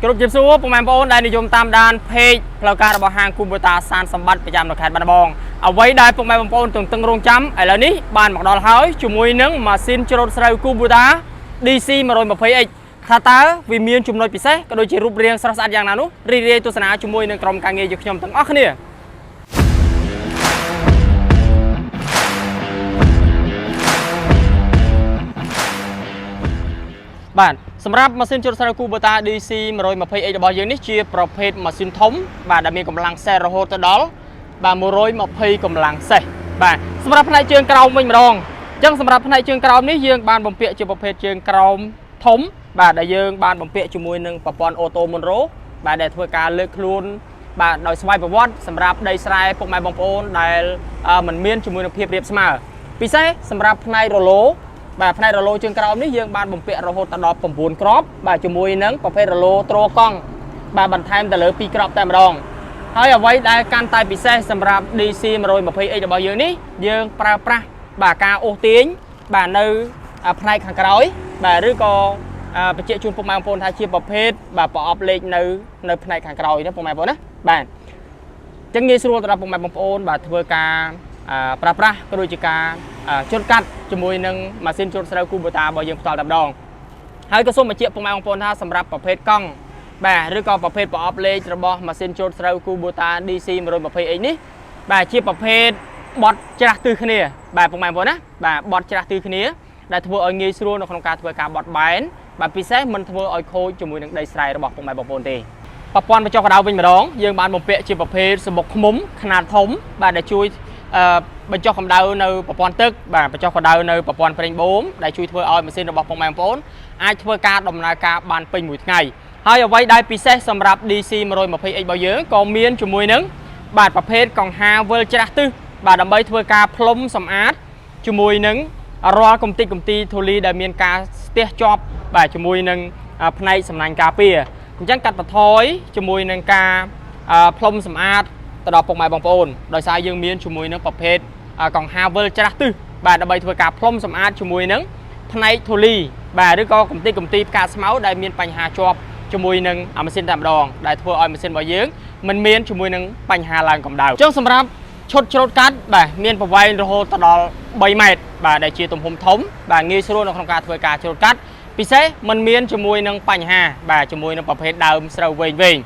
គ្រប់ជាសួរពុកម៉ែបងប្អូនដែលនិយមតាមដានเพจផ្លូវការរបស់ហាងគូបូតាសានសម្បត្តិប្រចាំនៅខេត្តបាត់ដំបងអ្វីដែលពុកម៉ែបងប្អូនទន្ទឹងរង់ចាំឥឡូវនេះបានមកដល់ហើយជាមួយនឹងម៉ាស៊ីនច្រូតស្រូវគូបូតា DC 120X ថាតើវាមានចំណុចពិសេសក៏ដូចជារូបរាងស្រស់ស្អាតយ៉ាងណានោះរីករាយទស្សនាជាមួយនឹងក្រុមការងារយើងខ្ញុំទាំងអស់គ្នាបាទសម្រាប់ម៉ាស៊ីនច្រូតស្រូវ Kubota DC 120X របស់យើងនេះជាប្រភេទម៉ាស៊ីនធំបាទដែលមានកម្លាំងសេសរហូតទៅដល់បាទ120កម្លាំងសេសបាទសម្រាប់ផ្នែកជើងក្រោមវិញម្ដងអញ្ចឹងសម្រាប់ផ្នែកជើងក្រោមនេះយើងបានបំពាក់ជាប្រភេទជើងក្រោមធំបាទដែលយើងបានបំពាក់ជាមួយនឹងប្រព័ន្ធអូតូមុនរ៉ូបាទដែលធ្វើការលើកខ្លួនបាទដោយស្វ័យប្រវត្តិសម្រាប់ដីស្រែពុកម៉ែបងប្អូនដែលមិនមានជាមួយនឹងភាពរាបស្មើពិសេសសម្រាប់ផ្នែករឡូបាទផ្នែករឡូជើងក្រោមនេះយើងបានបំពាក់រហូតដល់9គ្រាប់បាទជាមួយនឹងប្រភេទរឡូទ្រកង់បាទបន្ថែមទៅលើ2គ្រាប់តែម្ដងហើយអ្វីដែលកាន់តែពិសេសសម្រាប់ DC 120X របស់យើងនេះយើងប្រើប្រាស់បាទការអូសទាញបាទនៅផ្នែកខាងក្រោយបាទឬក៏បញ្ជាក់ជូនពុកម៉ែបងប្អូនថាជាប្រភេទបាទប្រអប់លេខនៅផ្នែកខាងក្រោយណាពុកម៉ែបងប្អូនណាបាទអញ្ចឹងងាយស្រួលសម្រាប់ពុកម៉ែបងប្អូនបាទធ្វើការប្រើប្រាស់ក៏ដូចជាការជន់កាត់ជាមួយនឹងម៉ាស៊ីនច្រូតស្រូវ Kubota របស់យើងផ្ទាល់តែម្ដងហើយក៏សូមបញ្ជាក់ពុកម៉ែបងប្អូនថាសម្រាប់ប្រភេទកង់បាទឬក៏ប្រភេទប្រអប់លេខរបស់ម៉ាស៊ីនច្រូតស្រូវ Kubota DC 120X នេះបាទជាប្រភេទបត់ច្រាស់ទិសគ្នាបាទពុកម៉ែបងប្អូនណាបាទបត់ច្រាស់ទិសគ្នាដែលធ្វើឲ្យងាយស្រួលនៅក្នុងការធ្វើការបត់បែនបាទពិសេសមិនធ្វើឲ្យខូចជាមួយនឹងដីស្រែរបស់ពុកម៉ែបងប្អូនទេប្រព័ន្ធបញ្ចុះកម្ដៅវិញម្ដងយើងបានបំពាក់ជាប្រភេទសំបុកឃ្មុំខ្នាតធំបាទដែលជួយបញ្ចុះកម្ដៅនៅប្រព័ន្ធទឹកបាទបញ្ចុះកម្ដៅនៅប្រព័ន្ធប្រេងបូមដែលជួយធ្វើឲ្យម៉ាស៊ីនរបស់ពុកម៉ែបងប្អូនអាចធ្វើការដំណើរការបានពេញមួយថ្ងៃហើយអ្វីដែលពិសេសសម្រាប់ DC 120X របស់យើងក៏មានជាមួយនឹងបាទប្រភេទកង្ហាវិលច្រាស់ទិសបាទដើម្បីធ្វើការផ្លុំសម្អាតជាមួយនឹងរាល់កម្ទេចកម្ទីធូលីដែលមានការស្ទះជាប់បាទជាមួយនឹងផ្នែកសំណាញ់ការពារអញ្ចឹងកាត់បន្ថយជាមួយនឹងការផ្លុំសម្អាតទៅដល់ពុកម៉ែបងប្អូនដោយសារយើងមានជាមួយនឹងប្រភេទកង្ហាវិលច្រាស់ទិសបាទដើម្បីធ្វើការផ្លុំសម្អាតជាមួយនឹងផ្នែកធូលីបាទឬក៏កម្ទេចកម្ទីផ្កាស្មៅដែលមានបញ្ហាជាប់ជាមួយនឹងម៉ាស៊ីនតែម្ដងដែលធ្វើឲ្យម៉ាស៊ីនរបស់យើងមិនមានជាមួយនឹងបញ្ហាឡើងកម្ដៅអញ្ចឹងសម្រាប់ឈុតច្រូតកាត់បាទមានប្រវែងរហូតដល់3ម៉ែត្របាទដែលជាទំហំធំបាទងាយស្រួលនៅក្នុងការធ្វើការច្រូតកាត់ពិសេសមិនមានជាមួយនឹងបញ្ហាបាទជាមួយនឹងប្រភេទដើមស្រូវវែង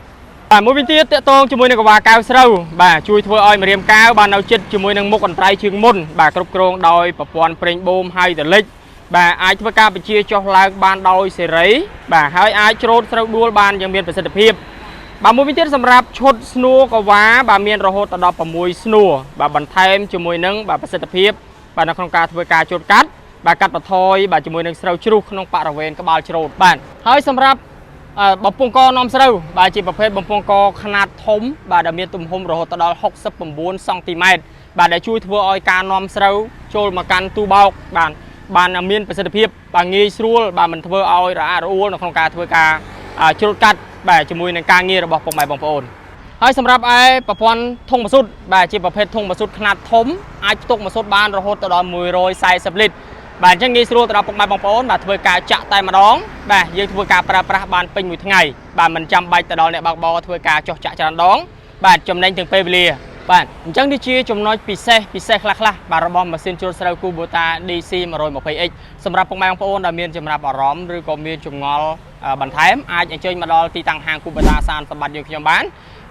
បាទមួយវិញទៀតតកតងជាមួយនឹងកង្វះកៅស្រូវបាទជួយធ្វើឲ្យម្រាមកៅបាននៅជិតជាមួយនឹងមុខកន្ត្រៃជើងមុនបាទគ្រប់គ្រងដោយប្រព័ន្ធប្រេងបូមហើយតលិចបាទអាចធ្វើការបញ្ជាចុះឡើងបានដោយសេរីបាទហើយអាចច្រូតស្រូវដួលបានយ៉ាងមានប្រសិទ្ធភាពបាទមួយវិញទៀតសម្រាប់ឈុតស្នួរកង្វះបាទមានរហូតដល់6ស្នួរបាទបន្ថែមជាមួយនឹងបាទប្រសិទ្ធភាពបាទនៅក្នុងការធ្វើការច្រូតកាត់បាទកាត់បន្ថយបាទជាមួយនឹងស្រូវជ្រុះក្នុងបរិវេណក្បាលច្រូតបាទហើយសម្រាប់បំពង់កនាំស្រូវបាទជាប្រភេទបំពង់កខ្នាតធំបាទដែលមានទំហំរហូតដល់69សង់ទីម៉ែត្របាទដែលជួយធ្វើឲ្យការនាំស្រូវចូលមកកាន់ទូបោកបានមានប្រសិទ្ធភាពបាទងាយស្រួលបាទមិនធ្វើឲ្យរអាក់រអួលនៅក្នុងការធ្វើការច្រូតកាត់បាទជាមួយនឹងការងាររបស់ពុកម៉ែបងប្អូនហើយសម្រាប់ឯប្រព័ន្ធធុងម៉ាស៊ូតបាទជាប្រភេទធុងម៉ាស៊ូតខ្នាតធំអាចផ្ទុកម៉ាស៊ូតបានរហូតដល់140លីត្របាទអញ្ចឹងងាយស្រួលទៅដល់ពុកម៉ែបងប្អូនបាទធ្វើការចាក់តែម្ដងបាទយើងធ្វើការប្រើប្រាស់បានពេញមួយថ្ងៃបាទមិនចាំបាច់ទៅដល់អ្នកបើកបរធ្វើការចុះចាក់ច្រើនដងបាទចំណេញទាំងពេលវេលាបាទអញ្ចឹងនេះជាចំណុចពិសេសខ្លះបាទរបស់ម៉ាស៊ីនច្រូតស្រូវ Kubota DC 120X សម្រាប់ពុកម៉ែបងប្អូនដែលមានចំណាប់អារម្មណ៍ឬក៏មានចម្ងល់បន្ថែមអាចអញ្ជើញមកដល់ទីតាំងហាង Kubota សានសម្បត្តិយើងខ្ញុំបាន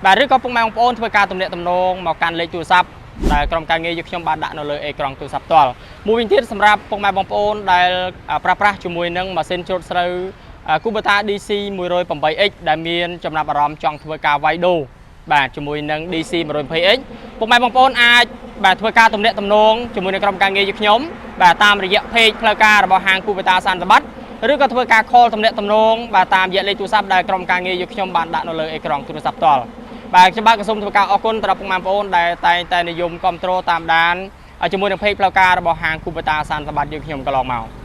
បាទឬក៏ពុកម៉ែបងប្អូនធ្វើការទំនាក់ទំនងមកកាន់លេខទូរស័ព្ទដែលក្រុមការងារយើងខ្ញុំបានដាក់នៅលើអេក្រង់ទូរស័ព្ទផ្ទាល់មួយវិញទៀតសម្រាប់ពុកម៉ែបងប្អូនដែលប្រើប្រាស់ជាមួយនឹងម៉ាស៊ីនច្រូតស្រូវ Kubota DC 108X ដែលមានចំណាប់អារម្មណ៍ចង់ធ្វើការវាយដូរបាទជាមួយនឹង DC 120X ពុកម៉ែបងប្អូនអាចបាទធ្វើការទំនាក់ទំនងជាមួយនឹងក្រុមការងារយើងខ្ញុំបាទតាមរយៈ page ផ្លូវការរបស់ហាង Kubota សានសម្បត្តិឬក៏ធ្វើការ call ទំនាក់ទំនងបាទតាមរយៈលេខទូរស័ព្ទដែលក្រុមការងារយើងខ្ញុំបានដាក់នៅលើអេក្រង់ទូរស័ព្ទផ្ទាល់បាទខ្ញុំបាទក៏សូមធ្វើការអរគុណទៅដល់ពុកម៉ែបងប្អូនដែលតែងតែនិយមគាំទ្រតាមដានជាមួយនឹង page ផ្លូវការរបស់ហាង Kubota សានសម្បត្តិយើងខ្ញុំកន្លងមក